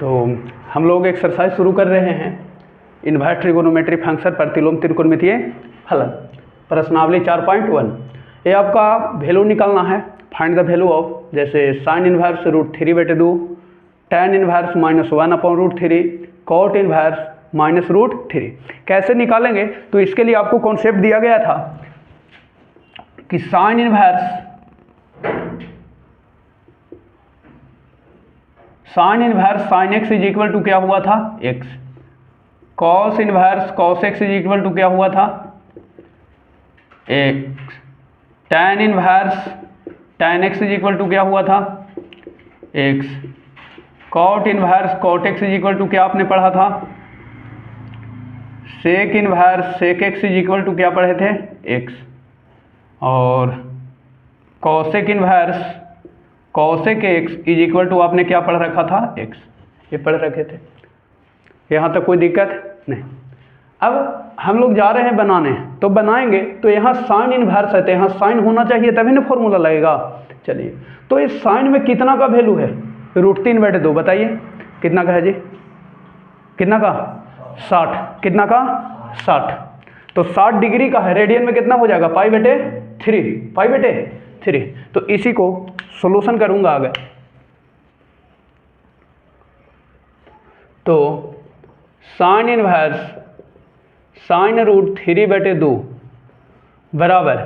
तो हम लोग एक्सरसाइज शुरू कर रहे हैं इनवर्स ट्रिगोनोमेट्री फंक्शन प्रतिलोम त्रिकोणमितीय फलन प्रश्नावली 4.1। ये आपका वैल्यू निकालना है, फाइंड द वैल्यू ऑफ, जैसे sine inverse √3/2, tan inverse -1/√3, cot inverse -√3। कैसे निकालेंगे तो इसके लिए आपको कॉन्सेप्ट दिया गया था कि sine inverse sine x is equal to क्या हुआ था, x. Cos inverse cos x is equal to क्या हुआ था, x. Tan inverse tan x is equal to क्या हुआ था, x. Cot inverse cot x is equal to क्या आपने पढ़ा था, sec inverse sec x is equal to क्या पढ़े थे, एक्स। और cosec inverse cosec x is equal to आपने क्या पढ़ रखा था, एक्स। ये पढ़ रखे थे, यहाँ तक कोई दिक्कत नहीं। अब हम लोग जा रहे हैं बनाने, तो बनाएंगे तो यहाँ साइन इनवर्स है, तो यहाँ साइन होना चाहिए तभी ना फॉर्मूला लगेगा। चलिए, तो इस साइन में कितना का वैल्यू है, √3/2। बताइए कितना का है जी, कितना का, 60। कितना का, 60। तो 60 डिग्री का है, रेडियन में कितना हो जाएगा, π/3। तो इसी को सॉल्यूशन करूंगा आगे। तो साइन इनवर्स साइन √3/2 बराबर,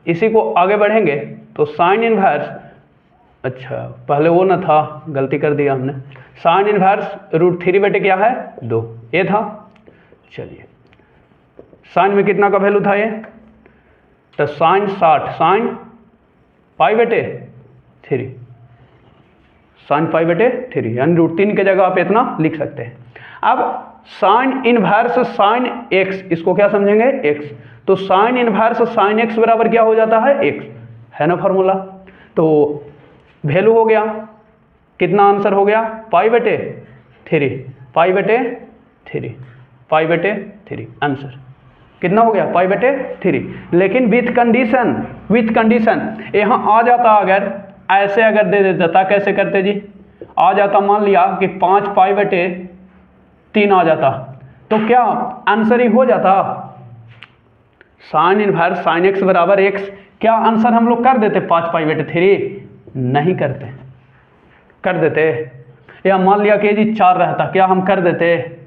इसी को आगे बढ़ेंगे तो साइन इनवर्स, अच्छा पहले वो ना था, गलती कर दिया हमने। साइन इनवर्स √3 क्या है, 2, ये था। चलिए, साइन में कितना का वैल्यू था ये, तो साइन 60, साइन π/3, साइन π/3, यानी √3 की जगह आप इतना लिख सकते हैं। अब साइन इनवर्स साइन एक्स, इसको क्या समझेंगे, एक्स। तो साइन इनवर्स साइन एक्स बराबर क्या हो जाता है, एक्स, है ना फॉर्मूला। तो वैल्यू हो गया, कितना आंसर हो गया, π/3 आंसर कितना हो गया, π/3। लेकिन विथ कंडीशन यहाँ आ जाता, अगर ऐसे अगर दे देता, कैसे करते जी, आ जाता मान लिया कि 5π/3 आ जाता, तो क्या आंसर ही हो जाता, साइन इनवर्स साइन एक्स बराबर एक्स, क्या आंसर हम लोग कर देते 5π/3, नहीं करते, कर देते। या मान लिया कि जी 4 रहता, क्या हम कर देते,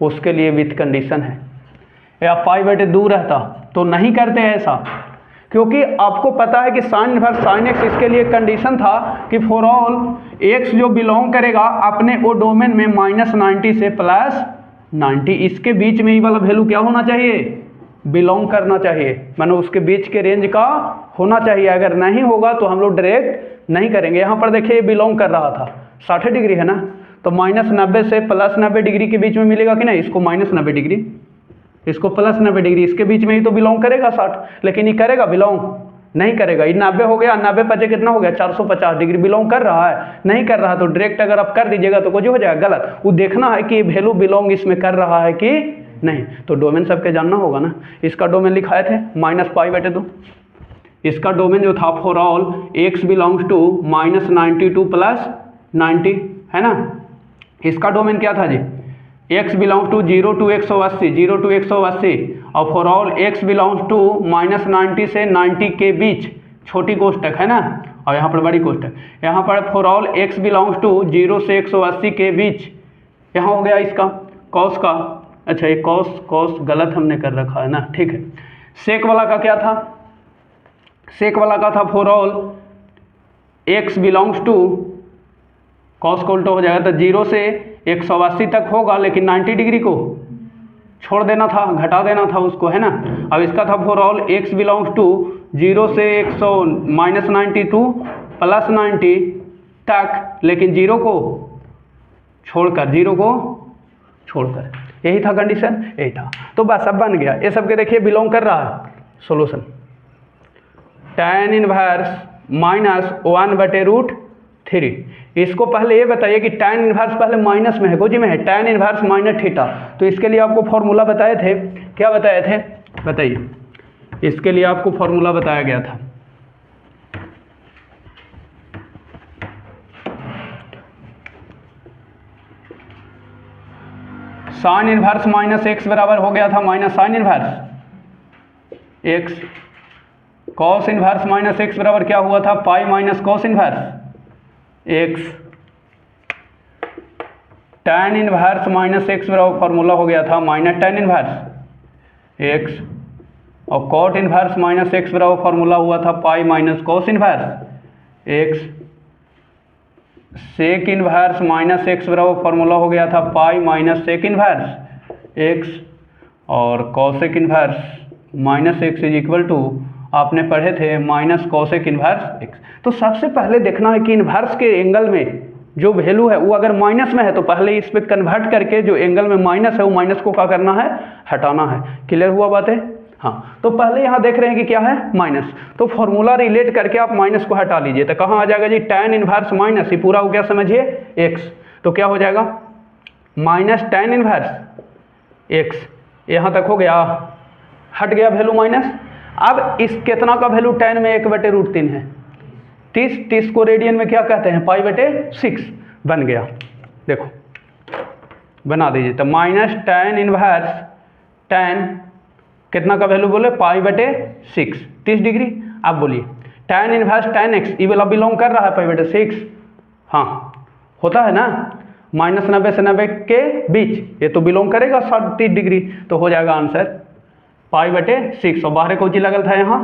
उसके लिए विथ कंडीशन है। या π/2 रहता तो नहीं करते ऐसा, क्योंकि आपको पता है कि साइन इनवर्स साइन एक्स, इसके लिए कंडीशन था कि फॉर ऑल एक्स जो बिलोंग करेगा अपने वो डोमेन में -90 से +90, इसके बीच में ही वाला वैल्यू क्या होना चाहिए, बिलोंग करना चाहिए, मानो उसके बीच के रेंज का होना चाहिए। अगर नहीं होगा तो हम लोग डायरेक्ट नहीं करेंगे। यहाँ पर देखिए बिलोंग कर रहा था, 60 डिग्री है ना, तो -90 से +90 डिग्री के बीच में मिलेगा कि नहीं, इसको -90 डिग्री, इसको +90 डिग्री, इसके बीच में ही तो बिलोंग करेगा 60, लेकिन ये करेगा बिलोंग, नहीं करेगा। ये 90 हो गया, 90 × 5 कितना हो गया, 450 डिग्री बिलोंग कर रहा है, नहीं कर रहा तो डायरेक्ट अगर आप कर दीजिएगा तो कुछ हो जाएगा गलत। वो देखना है कि वैल्यू बिलोंग इसमें कर रहा है कि नहीं, तो डोमेन सबके जानना होगा ना। इसका डोमेन लिखाए थे -π/2, इसका डोमेन जो था for all x belongs to -90 to +90, है ना। इसका डोमेन क्या था जी, x बिलोंग्स टू 0 to 180, और for all x belongs to -90 से 90 के बीच, छोटी कोष्टक है ना, और यहाँ पर बड़ी कोष्टक। यहाँ पर for all x belongs to 0 से 180 के बीच, यहाँ हो गया इसका कॉस का, अच्छा ये कॉस गलत हमने कर रखा है ना, ठीक है। सेक वाला का क्या था, सेक वाला का था for all x belongs to, cos को उल्टा हो जाएगा, तो 0 से 180 तक होगा, लेकिन 90 डिग्री को छोड़ देना था, घटा देना था उसको, है ना। अब इसका था for all x belongs to 0 से -90 to +90 तक, लेकिन 0 को छोड़कर, यही था कंडीशन, यही था। तो बस अब बन गया, ये सबके देखिए बिलोंग कर रहा है। सॉल्यूशन, tan इनवर्स -1/√3, इसको पहले ये बताइए कि tan इनवर्स पहले माइनस में है, गोजी में है, tan इनवर्स -θ, तो इसके लिए आपको फॉर्मूला बताए थे, क्या बताए थे बताइए, इसके लिए आपको फॉर्मूला बताया गया था, साइन इनवर्स माइनस एक्स बराबर हो गया था minus sine inverse x, cos inverse minus x बराबर क्या हुआ था, pi minus cos inverse x, tan inverse minus x बराबर फॉर्मूला हो गया था माइनस tan इनवर्स एक्स, और कॉट इनवर्स माइनस एक्स बराबर फॉर्मूला हुआ था pi minus cos inverse x, sec inverse minus x बराबर फॉर्मूला हो गया था pi minus sec inverse x, और cosec inverse minus x is equal to आपने पढ़े थे माइनस कॉसेक इनवर्स एक्स। तो सबसे पहले देखना है कि इनवर्स के एंगल में जो वैल्यू है वो अगर माइनस में है तो पहले इस पर कन्वर्ट करके जो एंगल में माइनस है वो माइनस को क्या करना है, हटाना है। क्लियर हुआ बात है? हाँ, तो पहले यहाँ देख रहे हैं कि क्या है माइनस, तो फॉर्मूला रिलेट करके आप माइनस को हटा लीजिए तो कहाँ आ जाएगा जी, tan इनवर्स माइनस, ये पूरा हो गया समझिए x, तो क्या हो जाएगा माइनस tan इनवर्स x, यहाँ तक हो गया, हट गया वैल्यू माइनस। अब इस कितना का वैल्यू tan में 1/√3 है, 30 को रेडियन में क्या कहते हैं, π/6 बन गया। देखो बना दीजिए तो माइनस tan इनवर्स tan कितना का वैल्यू बोले, π/6 30 डिग्री। अब बोलिए tan इनवर्स tan x ये वाला बिलोंग कर रहा है π/6, हाँ होता है ना, -90 से 90 के बीच ये तो बिलोंग करेगा 30 डिग्री, तो हो जाएगा आंसर π/6, और बाहर कौन चीज लगल था यहाँ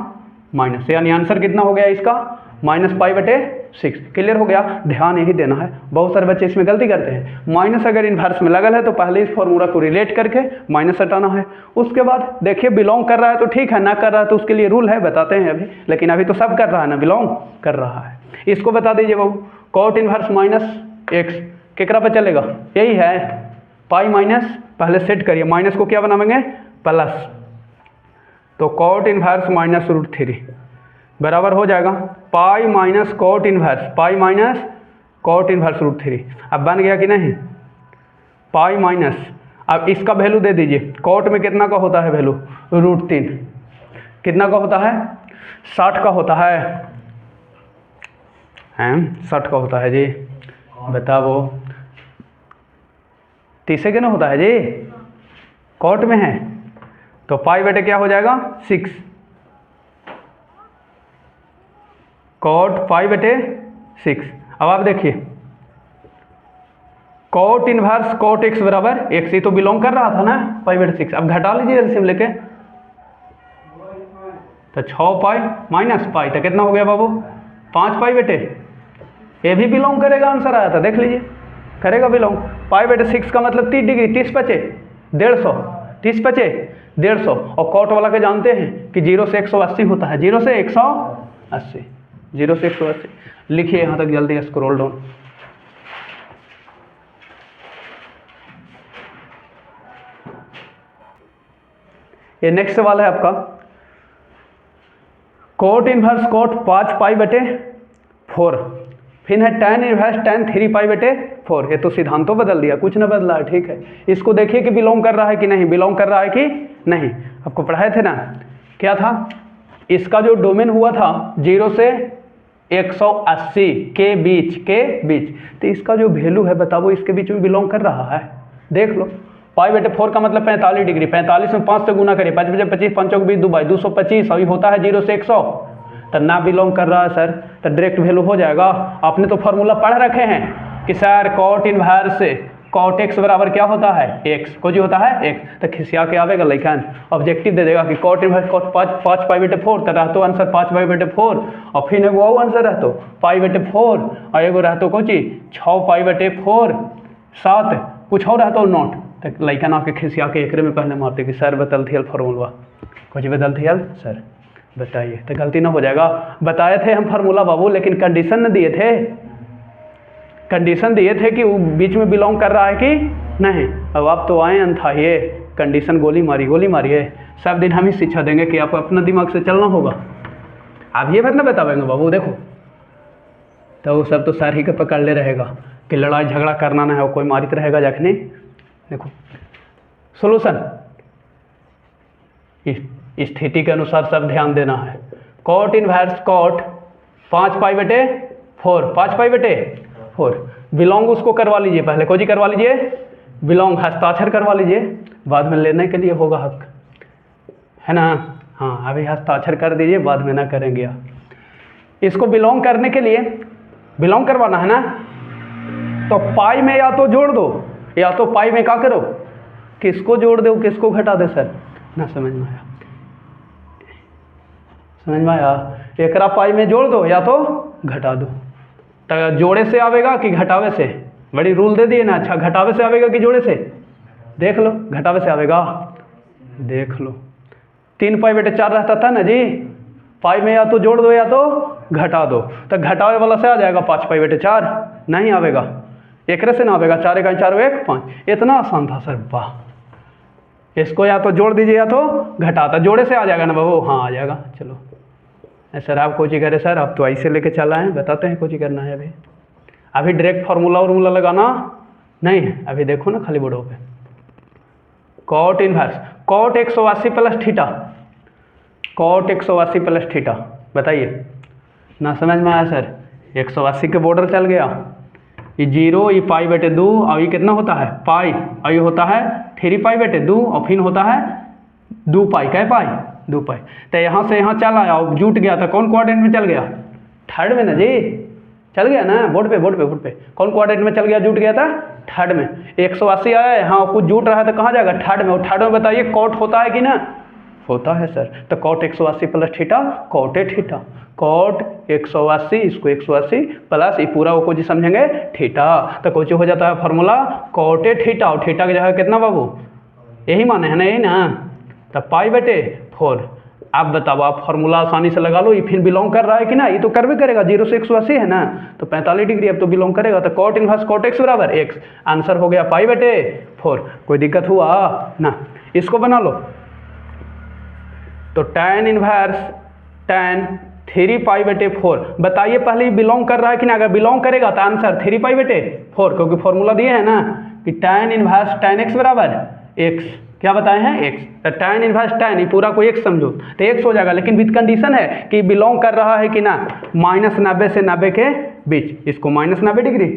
माइनस, यानी आंसर कितना हो गया इसका माइनस π/6। क्लियर हो गया? ध्यान यही देना है, बहुत सारे बच्चे इसमें गलती करते हैं, माइनस अगर इन्वर्स में लगल है तो पहले इस फॉर्मूला को रिलेट करके माइनस हटाना है, उसके बाद देखिए बिलोंग कर रहा है तो ठीक है, ना कर रहा है तो उसके लिए रूल है, बताते हैं अभी, लेकिन अभी तो सब कर रहा है ना, बिलोंग कर रहा है। इसको बता दीजिए बाबू, कॉट इन्वर्स माइनस एक्स केकरा पर चलेगा, यही है पाई माइनस, पहले सेट करिए, माइनस को क्या बनाएंगे प्लस, तो कॉट इन्वर्स माइनस √3 बराबर हो जाएगा pi minus cot inverse, pi minus cot inverse √3। अब बन गया कि नहीं, पाई माइनस, अब इसका वैल्यू दे दीजिए, कॉट में कितना का होता है वैल्यू, √3, कितना का होता है 60 का होता है, 60 का होता है जी, बताओ 30 के ना होता है जी, कॉट में है तो π/6 क्या हो जाएगा 6, कॉट π/6। अब आप देखिए कॉट इनवर्स कॉट x बराबर x, ही तो बिलोंग कर रहा था ना π/6, अब घटा लीजिए एलसीएम लेके, तो 6 पाई माइनस पाई तो कितना हो गया बाबू 5 π/, ये भी बिलोंग करेगा, आंसर आया था देख लीजिए, करेगा बिलोंग। π/6 का मतलब 30 डिग्री, 30 × 5 150, 30 × 5 150, और कॉट वाला के जानते हैं कि 0 से 180 होता है, 0 से 180, 0 से 180। लिखिए यहाँ तक जल्दी, स्क्रॉल डाउन। ये नेक्स्ट सवाल है आपका, कॉट इनवर्स कॉट 5 π/4, फिर है tan इनवर्स tan 3 π/4, ये तो सिद्धांत तो बदल दिया, कुछ ना बदला है, ठीक है। इसको देखिए कि बिलोंग कर रहा है कि नहीं, बिलोंग कर रहा है कि नहीं, आपको पढ़ाए थे ना, क्या था इसका जो डोमेन हुआ था 0 से 180 के बीच, तो इसका जो वैल्यू है बताओ इसके बीच में बिलोंग कर रहा है, देख लो। π/4 का मतलब 45 डिग्री, 45 में 5 से गुना करिए, 5 × 25 5 × 20 2/225, अभी होता है 0 से 100, तो ना बिलोंग कर रहा है सर, तो डायरेक्ट वैल्यू हो जाएगा। आपने तो फॉर्मूला पढ़ रखे हैं कि sir cot inverse cot x बराबर क्या होता है x, को जो होता है x, तो खिसिया के आवेगा लेकिन ऑब्जेक्टिव दे देगा कि कॉट इनवर्स कॉट 5 π/4, तो रहतो आंसर 5 π/4, और फिर एगो और आंसर रहतो π/4, और एगो रहतो को चीज 6 π/4 7 कुछ और रहतो नोट, तो लैकन आके खिसिया के एकरे में पहले मारते कि सर बदल थियल फॉर्मूला, कुछ बदल थियल सर बताइए, तो गलती ना हो जाएगा। बताए थे हम फार्मूला बाबू, लेकिन कंडीशन न दिए थे, कंडीशन दिए थे कि वो बीच में बिलोंग कर रहा है कि नहीं। अब आप तो आए था ये कंडीशन गोली मारिए, सब दिन हम ही शिक्षा देंगे कि आपको अपना दिमाग से चलना होगा, आप ये बात ना बताएंगे बाबू। देखो तो वो सब तो सर ही के पकड़ ले रहेगा कि लड़ाई झगड़ा करना ना है, कोई मारित रहेगा जखने। देखो सोल्यूशन स्थिति के अनुसार सब ध्यान देना है। कॉट इनवर्स कॉट 5 π/4, 5 π/4 बिलोंग उसको करवा लीजिए, पहले को जी करवा लीजिए बिलोंग हस्ताक्षर करवा लीजिए, बाद में लेने के लिए होगा हक, है ना। हाँ अभी हस्ताक्षर कर दीजिए, बाद में ना करेंगे आप। इसको बिलोंग करने के लिए, बिलोंग करवाना है ना, तो पाई में या तो जोड़ दो या तो पाई में क्या करो, किसको जोड़ दो किसको घटा दे सर, ना समझ में आया, समझ में आया। एकरा पाई में जोड़ दो या तो घटा दो। तो जोड़े से आवेगा कि घटावे से, बड़ी रूल दे दिए ना। अच्छा घटावे से आवेगा कि जोड़े से, देख लो घटावे से आवेगा, देख लो 3 पाई बटे 4 रहता था ना जी, पाई में या तो जोड़ दो या तो घटा दो, तो घटावे वाला से आ जाएगा 5 पाई बटे 4, नहीं आवेगा, एक से ना आवेगा, 4 का 4 1 5, इतना आसान था सर, वाह। इसको या तो जोड़ दीजिए या तो घटाता, जोड़े से आ जाएगा ना बाबू, हाँ आ जाएगा। चलो सर आप कोची करे सर, आप तो ऐसे लेके चला है, बताते हैं कोची करना है। अभी डायरेक्ट फार्मूला वार्मूला लगाना नहीं है, अभी देखो ना खाली बोर्डों पे। Cot inverse, cot 180 plus theta, cot 180 plus theta, बताइए ना समझ में आया सर। 180 के बॉर्डर चल गया, ये 0 ये पाई बटे 2 और ये कितना होता है पाई, और ये होता है 3 पाई बटे 2 और फिर होता है 2 पाई, क्या पाई 2 पाई। तो यहाँ से यहाँ चल आया और जुट गया था, कौन क्वाड्रेंट में चल गया, थर्ड में ना जी, चल गया ना बोर्ड पे, बोर्ड पे, बोर्ड पे कौन क्वाड्रेंट में चल गया, जुट गया था थर्ड में। 180 आया है, हाँ कुछ जुट रहा है तो कहाँ जाएगा, थर्ड में। और थर्ड में बताइए कॉट होता है कि ना, होता है सर। तो cot 180 plus theta, cot theta, cot 180, इसको 180 प्लस ये पूरा को जी समझेंगे थीटा, तो कुछ हो जाता है फॉर्मूला कॉट थीटा, और थीटा की जगह कितना बाबू, यही माने है ना, यही ना, तो पाई बटे 4। आप बताओ, आप फॉर्मूला आसानी से लगा लो, ये फिर बिलोंग कर रहा है कि ना, ये तो कर भी करेगा, 0 से 180 है ना, तो 45 डिग्री अब तो बिलोंग करेगा। तो कॉट इनवर्स कॉट एक्स बराबर एक्स, आंसर हो गया पाई बटे 4। कोई दिक्कत हुआ ना, इसको बना लो। तो tan इनवर्स tan 3 पाई बटे 4, बताइए पहले ही बिलोंग कर रहा है कि ना, अगर बिलोंग करेगा तो आंसर 3 पाई बटे 4, क्योंकि फॉर्मूला दिए है ना कि tan इनवर्स tan x बराबर x, क्या बताए हैं x, तो tan इनवर्स tan, ये पूरा को x समझो तो x हो जाएगा, लेकिन विद कंडीशन है कि बिलोंग कर रहा है कि ना, -90 से 90 के बीच, इसको -90 डिग्री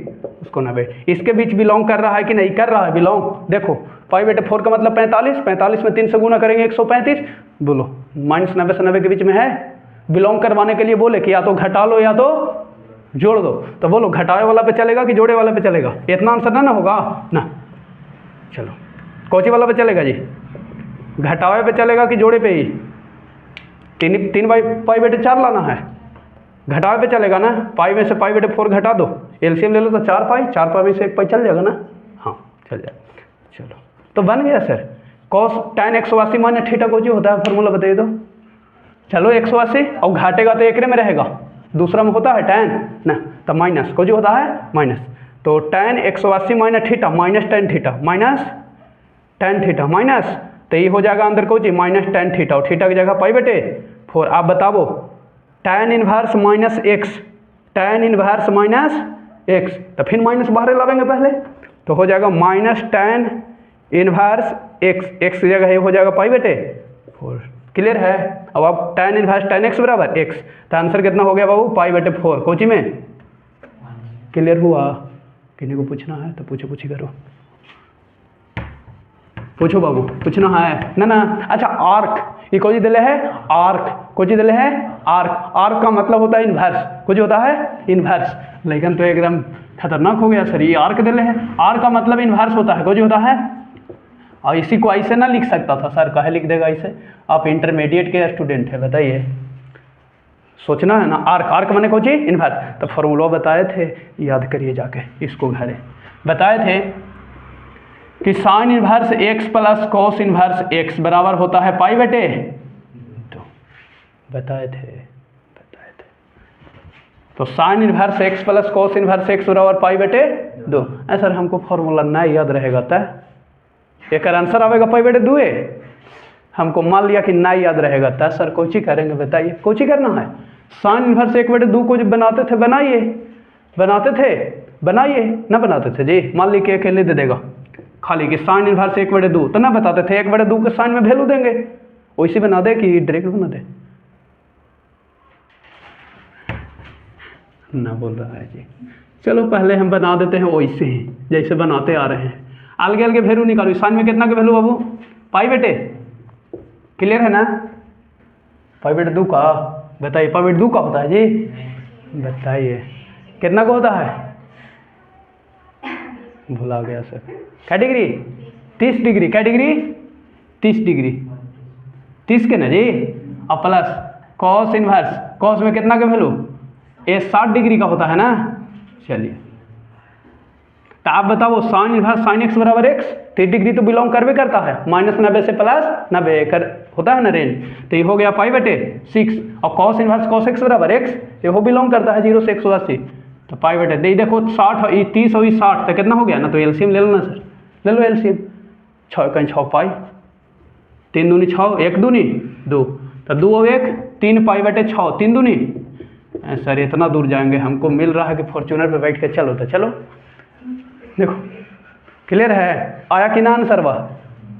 उसको 90, इसके बीच बिलोंग कर रहा है कि नहीं, कर रहा है बिलोंग। देखो पाई बटे 4 का मतलब 45, 45 में 3 से गुना करेंगे 135, बोलो -90 से 90 के बीच में है। बिलोंग करवाने के लिए बोले कि या तो घटा लो या तो जोड़ दो, तो बोलो घटावे वाला पे चलेगा कि जोड़े वाले पे चलेगा, इतना आंसर ना होगा ना। चलो कौची वाला पे चलेगा जी, घटावे पे चलेगा कि जोड़े पे ही, 3 पाई बटे 4 लाना है, घटावे पे चलेगा ना, पाई में से पाई बटे 4 घटा दो, एलसीएम ले लो तो 4 पाई, 4 पाई में से 1 पाई चल जाएगा ना, हाँ चल जाएगा। चलो तो बन गया sir, cos tan 180 minus theta को जो होता है फॉर्मूला बताइए तो। चलो 180 और घाटेगा तो एकरे में रहेगा, दूसरा में होता है tan ना, तो माइनस को जो होता है माइनस, तो tan 180 minus theta minus tan theta minus tan theta minus, तो ये हो जाएगा अंदर को जी माइनस tan थीटा, और थीटा की जगह पाई बटे 4। आप बताओ tan inverse minus x, tan inverse minus x, तो फिर माइनस बाहर लावेंगे पहले, तो हो जाएगा minus tan inverse x, x की जगह ये हो जाएगा पाई बटे 4। क्लियर है। अब आप tan इनवर्स tan एक्स बराबर एक्स, तो आंसर कितना हो गया बाबू, पाई बटे 4। कोची में क्लियर हुआ, किसी को पूछना है तो पूछो, पूछी करो, पूछो बाबू, पूछना है ना ना। अच्छा आर्क, ये कोई दिले है आर्क, कोई दिले है आर्क, आर्क का मतलब होता है इन्वर्स, कुछ होता है इन्वर्स, लेकिन तो एकदम खतरनाक हो गया सर, ये आर्क दिले है, आर्क का मतलब इन्वर्स होता है, कुछ होता है। और इसी को ऐसे ना लिख सकता था सर, कहे लिख देगा ऐसे, आप इंटरमीडिएट के स्टूडेंट है, बताइए सोचना है ना। आर्क, आर्क मैंने कोची इन्वर्स, तो फॉर्मूला बताए थे, याद करिए जाके इसको घरे, बताए थे कि sine inverse x plus cos inverse x बराबर होता है पाई बटे 2, बताए थे। तो sign inverse x plus cos inverse x बराबर पाई बटे 2। सर हमको फॉर्मूला ना याद रहेगा तो एक आंसर आएगा पाई बटे 2, हमको मान लिया कि ना याद रहेगा तो सर कोची करेंगे, बताइए कोची करना है। साइन इनवर्स 1 बटे 2 को जब बनाते थे, बनाइए, बनाते थे बनाइए, ना बनाते थे जी, मान ली कि अकेले दे देगा खाली कि साइन इनवर्स 1 बटे 2, तो ना बताते थे 1 बटे 2 के साइन में वैल्यू देंगे, वैसे बना दे कि डायरेक्ट बना दे, ना बोल रहा है जी। चलो पहले हम बना देते हैं वैसे ही जैसे बनाते आ रहे हैं, अलगे अलगे वैल्यू निकालो। साइन में कितना के वैल्यू बाबू? पाई बटे, क्लियर है ना? पाई बटे 2 का, बताइए पाई बटे 2 का होता है जी? बताइए कितना का होता है? भुला गया सर। क्या डिग्री? 30 डिग्री। क्या डिग्री? 30 डिग्री। 30 के ना जी। और प्लस कॉस इनवर्स, कॉस में कितना का वैल्यू? ये 60 डिग्री का होता है ना। चलिए तो आप बताओ साइन इनवर्स साइन एक्स बराबर एक्स, 30 डिग्री तो बिलोंग करवे करता है, -90 से +90 कर होता है ना रेंज। तो ये हो गया पाई बटे 6। और कॉस इनवर्स कॉस एक्स बराबर एक्स, ये हो बिलोंग करता है 0 से 180। तो पाई बटे देखो 60 ये 30 और 60 तो कितना हो गया ना? तो एलसीएम ले लो ना सर, ले लो एलसीएम। 6 पाई, 3 दूनी 6, 1 दूनी 2, तो 2 और 1 3 पाई बटे 6, 3 दूनी। सर इतना दूर जाएंगे, हमको मिल रहा है कि फॉर्च्यूनर पे बैठ के चलो। तो चलो देखो क्लियर है, आया कि ना आंसर? वह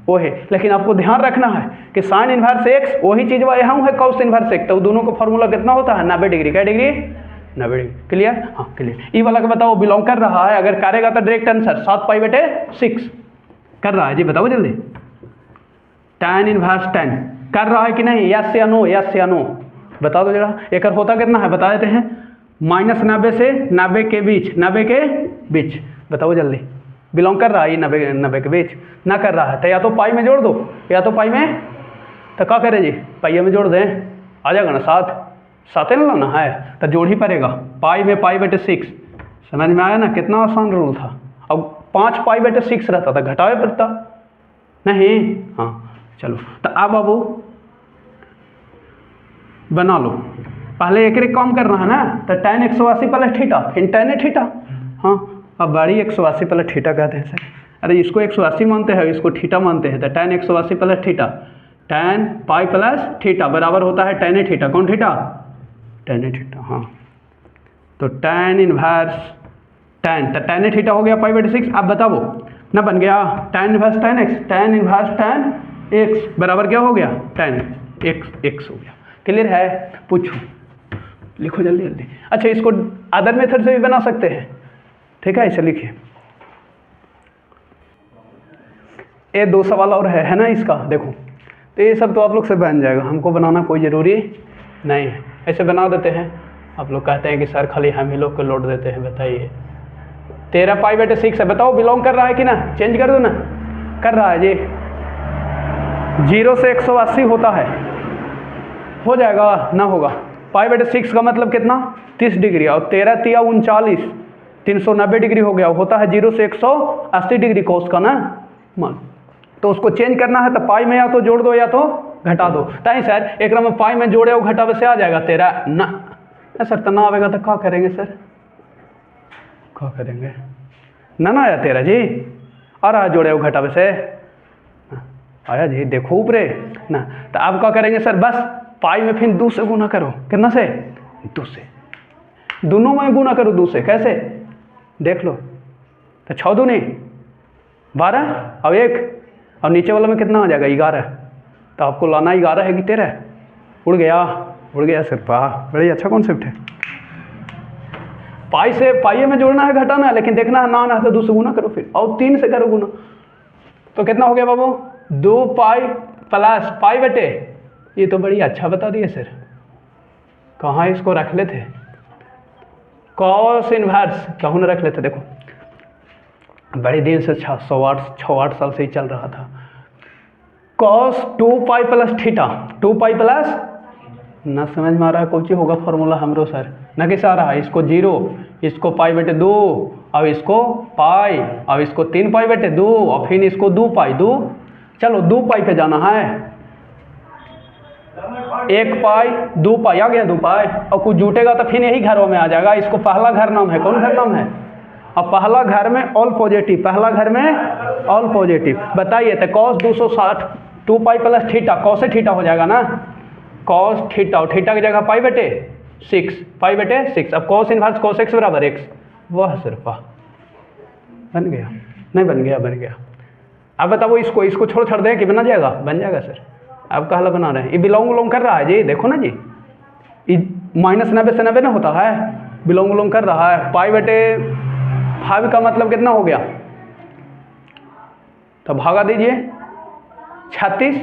वो है, लेकिन आपको ध्यान रखना है कि साइन इनवर्स एक्स वही चीज़ वह यहाँ है कॉस इनवर्स एक्स, तो दोनों का फॉर्मूला कितना होता है? 90 डिग्री। क्या डिग्री? 90 डिग्री। क्लियर? हाँ क्लियर। ये वाला का बताओ बिलोंग कर रहा है, अगर करेगा तो डायरेक्ट आंसर 7 पाई बटे 6 कर रहा है जी। बताओ जल्दी। tan इनवर्स tan कर रहा है कि नहीं? यस या नो? यस या नो बता दो जरा। एक होता कितना है बता देते हैं, -90 से 90 के बीच, 90 के बीच। बताओ जल्दी, बिलोंग कर रहा है ये 90 के बीच? ना कर रहा है तो या तो पाई में जोड़ दो या तो पाई में, तो क्या करें जी? पाइये में जोड़ दें, आ जाएगा ना 7। 7 ना लाना है तो जोड़ ही पड़ेगा। पाई में पाई बटे 6, समझ में आया ना? कितना आसान रूल था। अब 5 पाई बटे 6 रहता था, घटावे पड़ता नहीं। हाँ चलो तो अब बाबू बना लो। पहले एक काम करना है ना, तो tan 180 प्लस थीटा, फिर tan थीटा। हाँ अब बड़ी 180 प्लस थीटा कहते हैं सर। अरे इसको 180 मानते हैं, इसको थीटा मानते हैं। तो tan 180 plus theta, tan pi plus theta बराबर होता है tan थीटा। कौन थीटा? tan theta. हाँ तो tan इनवर्स tan, तो tan थीटा हो गया पाई बटे 6। अब बताओ ना बन गया tan inverse tan x, tan inverse tan x बराबर क्या हो गया? tan x हो गया। क्लियर है? पूछो, लिखो जल्दी जल्दी। अच्छा इसको अदर मेथड से भी बना सकते हैं, ठीक है? इसे लिखिए। ये 2 सवाल और है ना इसका, देखो तो ये सब तो आप लोग से बन जाएगा, हमको बनाना कोई ज़रूरी नहीं है। ऐसे बना देते हैं। आप लोग कहते हैं कि सर खाली हम ही लोग को लोड देते हैं। बताइए 13 पाई बटे 6 है, बताओ बिलोंग कर रहा है कि ना? चेंज कर दो ना। कर रहा है जी। 0 से 180 होता है, हो जाएगा ना? होगा। पाई बटे 6 का मतलब कितना? 30 डिग्री। और 13 तिया 39, 390 डिग्री हो गया। होता है 0 से 180 डिग्री कोस का ना मान। तो उसको चेंज करना है तो पाई में या तो जोड़ दो या तो घटा दो। ताई सर एक में पाई में जोड़े और घटावे से आ जाएगा 13 ना? सर तो ना आएगा तो क्या करेंगे सर? क्या करेंगे? ना आया 13 जी, आ रहा है जोड़े और घटावे से आया जी। देखो ऊपरे ना। तो अब क्या करेंगे सर? बस पाई में फिर 2 से गुना करो। कितना से? 2 से। दोनों में गुना करो 2 से। कैसे? देख लो। तो 6 दूनी 12 और 1, और नीचे वाला में कितना आ जाएगा? 11। तो आपको लाना 11 है कि 13? उड़ गया सर। वाह बड़ी अच्छा कॉन्सेप्ट है। पाई से पाइये में जोड़ना है घटाना है, लेकिन देखना है ना आना है तो 2 से गुना करो फिर, और 3 से करो गुना। तो कितना हो गया बाबू? 2 पाई प्लस पाई बटे, ये तो बड़ी अच्छा बता दिए सर। कहाँ इसको रख लेते? कॉस इनवर्स कहूँ ना रख लेते। देखो बड़े दिन से 6-8 साल से ही चल रहा था। Cos 2 pi plus theta, 2 pi plus ना समझ में आ रहा है कौन सी होगा फॉर्मूला हमरो सर? ना कैसे आ रहा है? इसको 0, इसको पाई बटे 2, अब इसको पाई, अब इसको 3 पाई बटे 2, और फिर इसको 2 पाई 2। चलो 2 पाई पे जाना है। 1 पाई 2 पाई आ गया 2 पाई, और कुछ जुटेगा तो फिर यही घरों में आ जाएगा। इसको पहला घर नाम है। कौन घर नाम है? अब पहला घर में ऑल पॉजिटिव, पहला घर में ऑल पॉजिटिव। बताइए तो cos 260 2 pi plus theta, cos से थीटा हो जाएगा ना? कॉस थीटा, और थीटा की जगह पाई बटे 6, पाई बटे 6। अब कॉस इनवर्स कॉस एक्स बराबर x। वह सिर्फ वाह बन गया? नहीं बन गया? बन गया। अब बताओ इसको छोड़ दें कि बना जाएगा? बन जाएगा सर। अब कहला बना रहे हैं? ये बिलोंग कर रहा है जी। देखो ना जी, -90 से 90 ना होता है, बिलोंग कर रहा है। पाई बटे 5 का मतलब कितना हो गया? तो भागा दीजिए 36,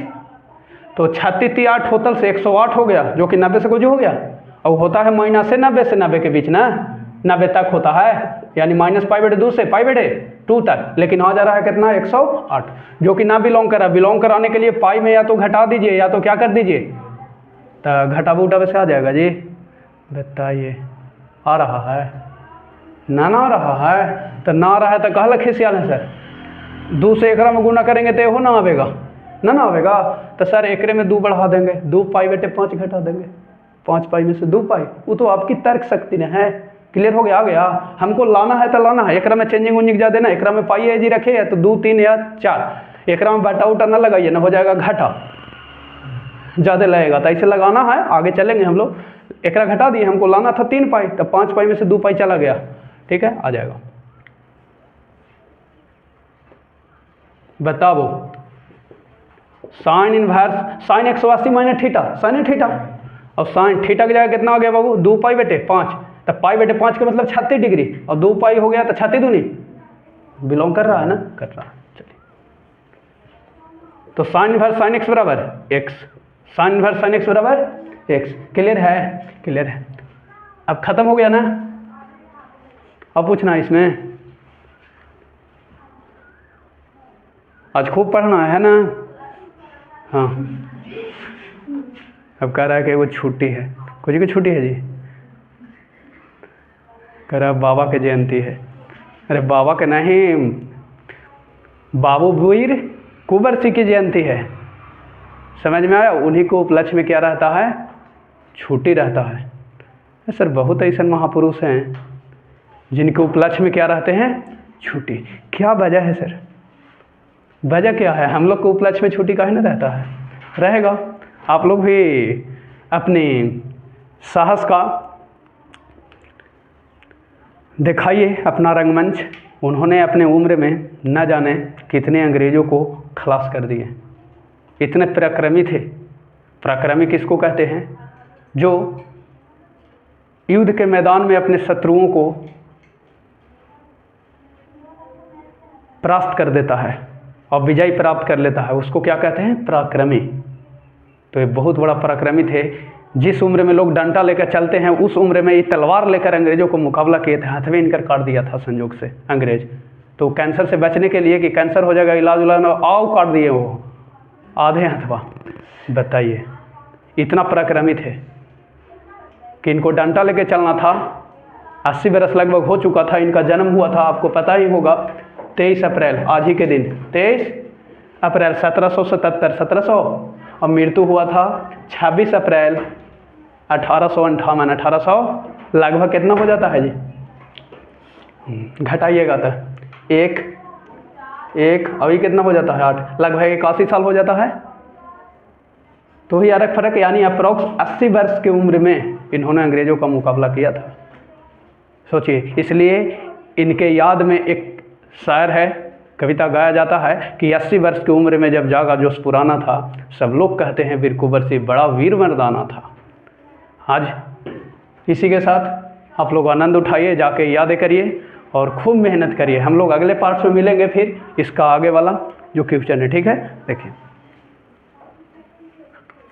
तो 36 8 टोटल से 108 हो गया, जो कि 90 से कुछ हो गया। अब होता है माइनस से 90 से 90 के बीच ना, 90 तक होता है, यानी -π/2 से π/2 तक, लेकिन आ जा रहा है कितना 108, जो कि ना बिलोंग करा। बिलोंग कराने के लिए पाई में या तो घटा दीजिए या तो क्या कर दीजिए, तो घटा बूटा वैसे आ जाएगा जी। बताइए आ रहा है ना, ना आ रहा है, तो ना आ रहा है तो कहला खिसियाल है सर, 2 से एकरा में गुना करेंगे तो हो ना आवेगा, ना आवेगा, तो सर एकरे में 2 बढ़ा देंगे, 2π/5 घटा देंगे, 5π में से 2π, वो तो आपकी तर्क शक्ति ने है। क्लियर हो गया, आ गया। हमको लाना है तो लाना है, एकरा में चेंजिंग उंजिंग ज़्यादा ना, एकरा में पाई है जी रखे है तो 2 3 या 4, एकरा में बटा उटा ना लगाइए ना, हो जाएगा घटा, ज़्यादा लगेगा, तो ऐसे लगाना है, आगे चलेंगे हम लोग। एकरा घटा दिए, हमको लाना था 3π, तो 5π में से 2π चला गया, ठीक है, आ जाएगा। बताओ sign inverse sign 180 minus theta, sine theta, और साइन थीटा की जगह कितना हो गया बाबू 2π/5, तो π/5 का मतलब 36 डिग्री, और 2π हो गया तो 36 दूनी बिलोंग कर रहा है ना, कर रहा है। चलिए, तो साइन इनवर्स साइन x बराबर x, sign inverse sign x बराबर x। क्लियर है, क्लियर है। अब खत्म हो गया ना, अब पूछना है इसमें, आज खूब पढ़ना है ना। हाँ, अब कह रहा है कि वो छुट्टी है, कुछ की छुट्टी है जी, कह रहा है बाबा की जयंती है। अरे बाबा के नहीं, बाबू वीर कुंवर सिंह की जयंती है, समझ में आया। उन्हीं को उपलक्ष्य में क्या रहता है, छुट्टी रहता है। सर बहुत ऐसे महापुरुष हैं जिनके उपलक्ष्य में क्या रहते हैं, छुट्टी। क्या वजह है सर, वजह क्या है, हम लोग को उपलक्ष्य में छुट्टी काहे ना रहता है, रहेगा। आप लोग भी अपनी साहस का दिखाइए अपना रंगमंच। उन्होंने अपने उम्र में न जाने कितने अंग्रेज़ों को खलास कर दिए, इतने पराक्रमी थे। पराक्रमी किसको कहते हैं, जो युद्ध के मैदान में अपने शत्रुओं को परास्त कर देता है और विजय प्राप्त कर लेता है, उसको क्या कहते हैं, पराक्रमी। तो ये बहुत बड़ा पराक्रमी थे। जिस उम्र में लोग डंडा लेकर चलते हैं, उस उम्र में ये तलवार लेकर अंग्रेज़ों को मुकाबला किए थे, हाथ में इनकर काट दिया था संयोग से अंग्रेज। तो कैंसर से बचने के लिए कि कैंसर हो जाएगा, इलाज उलाज में आओ काट दिए वो आधे हथवा। बताइए, इतना पराक्रमी थे कि इनको डंडा लेकर चलना था। 80 बरस लगभग हो चुका था, इनका जन्म हुआ था, आपको पता ही होगा, 23 अप्रैल, आज ही के दिन 23 अप्रैल 1777, और मृत्यु हुआ था 26 अप्रैल 1858। 1800 लगभग कितना हो जाता है जी, घटाइएगा तो एक अभी कितना हो जाता है, 8, लगभग 81 साल हो जाता है। तो ही यार फर्क, यानी अप्रोक्स 80 वर्ष की उम्र में इन्होंने अंग्रेज़ों का मुकाबला किया था। सोचिए, इसलिए इनके याद में एक शायर है, कविता गाया जाता है कि 80 वर्ष की उम्र में जब जागा जोश पुराना था, सब लोग कहते हैं वीर कुंवर सिंह बड़ा वीर मर्दाना था। आज इसी के साथ आप लोग आनंद उठाइए, जाके यादें करिए और खूब मेहनत करिए। हम लोग अगले पार्ट में मिलेंगे फिर इसका आगे वाला जो क्वेश्चन है, ठीक है, देखिए।